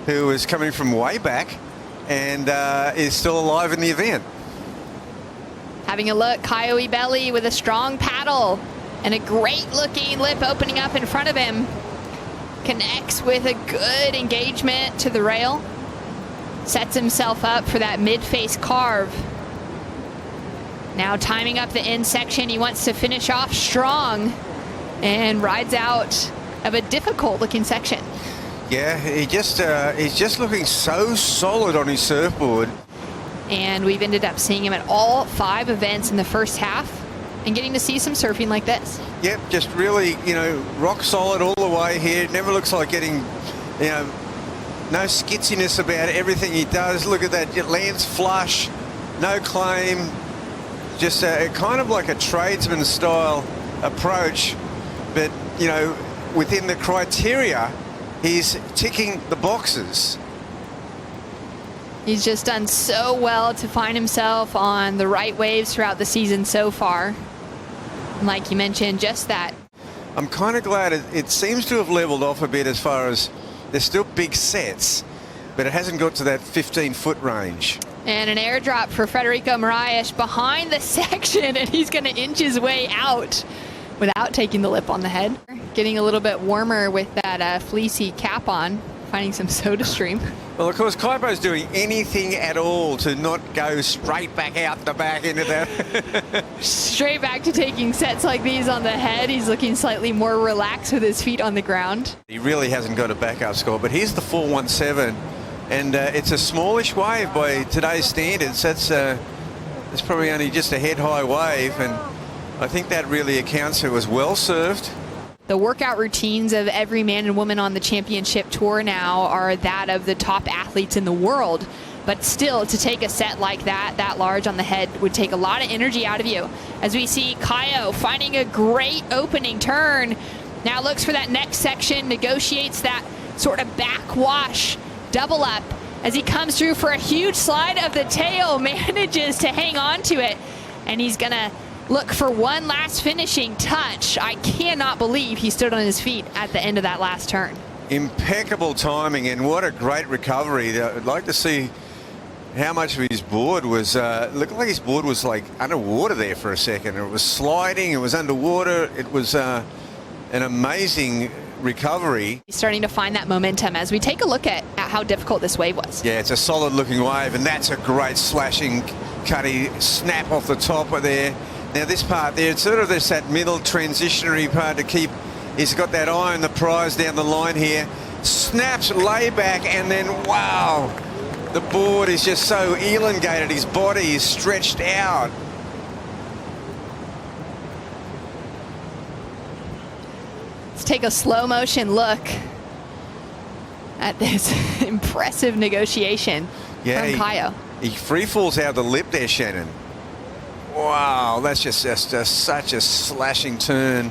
who is coming from way back and is still alive in the event. Having a look, Caio Ibelli with a strong paddle and a great looking lip opening up in front of him. Connects with a good engagement to the rail. Sets himself up for that mid-face carve. Now timing up the end section, he wants to finish off strong and rides out of a difficult looking section. Yeah, he's just looking so solid on his surfboard. And we've ended up seeing him at all 5 events in the first half and getting to see some surfing like this. Yep, just really, rock solid all the way here. It never looks like getting, no skitsiness about everything he does. Look at that, it lands flush, no claim. Just kind of like a tradesman style approach, but, within the criteria, he's ticking the boxes. He's just done so well to find himself on the right waves throughout the season so far. And like you mentioned, just that. I'm kind of glad it seems to have leveled off a bit as far as there's still big sets, but it hasn't got to that 15-foot range. And an airdrop for Frederico Morais behind the section, and he's going to inch his way out without taking the lip on the head. Getting a little bit warmer with that fleecy cap on, finding some soda stream. Well, of course, Kaipo's doing anything at all to not go straight back out the back into that. Straight back to taking sets like these on the head. He's looking slightly more relaxed with his feet on the ground. He really hasn't got a backup score, but here's the 417. And it's a smallish wave by today's standards. It's probably only just a head-high wave, and I think that really accounts for it was well served. The workout routines of every man and woman on the championship tour now are that of the top athletes in the world. But still, to take a set like that large on the head, would take a lot of energy out of you. As we see Caio finding a great opening turn. Now looks for that next section, negotiates that sort of backwash double up as he comes through for a huge slide of the tail, manages to hang on to it, and he's gonna look for one last finishing touch. I cannot believe he stood on his feet at the end of that last turn. Impeccable timing, and what a great recovery. I'd like to see how much of his board was, looked like his board was like underwater there for a second. It was sliding, it was underwater, it was an amazing recovery. He's starting to find that momentum as we take a look at how difficult this wave was. Yeah, it's a solid looking wave, and that's a great slashing cutty snap off the top of there. Now this part there, it's sort of that middle transitionary part to keep, he's got that eye on the prize down the line here. Snaps layback, and then wow, the board is just so elongated, his body is stretched out. Let's take a slow motion look at this impressive negotiation from Caio. He free falls out the lip there, Shannon. Wow, that's just such a slashing turn.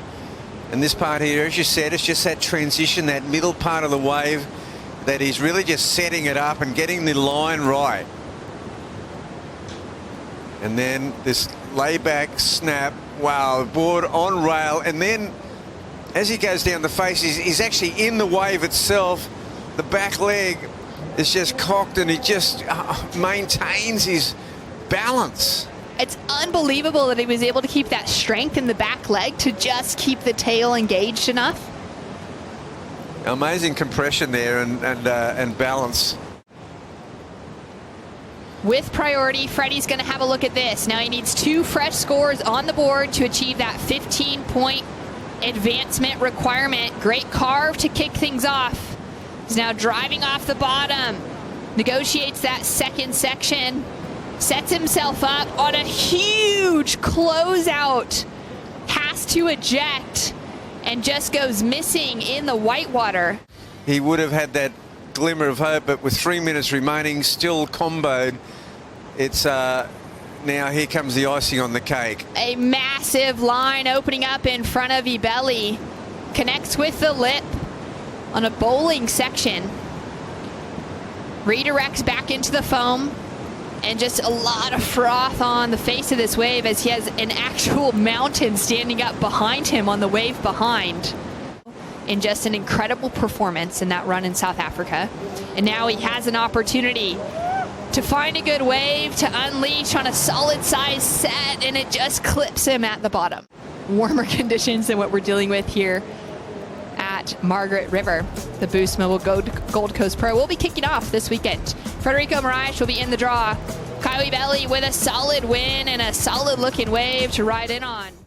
And this part here, as you said, it's just that transition, that middle part of the wave, that he's really just setting it up and getting the line right. And then this layback snap, wow, board on rail, and then as he goes down the face, he's actually in the wave itself. The back leg is just cocked, and he just maintains his balance. It's unbelievable that he was able to keep that strength in the back leg to just keep the tail engaged enough. Amazing compression there and balance. With priority, Freddie's going to have a look at this. Now he needs 2 fresh scores on the board to achieve that 15-point advancement requirement. Great carve to kick things off. He's now driving off the bottom, negotiates that second section, sets himself up on a huge closeout, has to eject, and just goes missing in the whitewater. He would have had that glimmer of hope, but with 3 minutes remaining, still comboed. It's now here comes the icing on the cake. A massive line opening up in front of Ibelli. Connects with the lip on a bowling section. Redirects back into the foam. And just a lot of froth on the face of this wave as he has an actual mountain standing up behind him on the wave behind. In just an incredible performance in that run in South Africa. And now he has an opportunity to find a good wave, to unleash on a solid size set, and it just clips him at the bottom. Warmer conditions than what we're dealing with here at Margaret River. The Boost Mobile Gold Coast Pro will be kicking off this weekend. Frederico Morais will be in the draw. Caio Ibelli with a solid win and a solid looking wave to ride in on.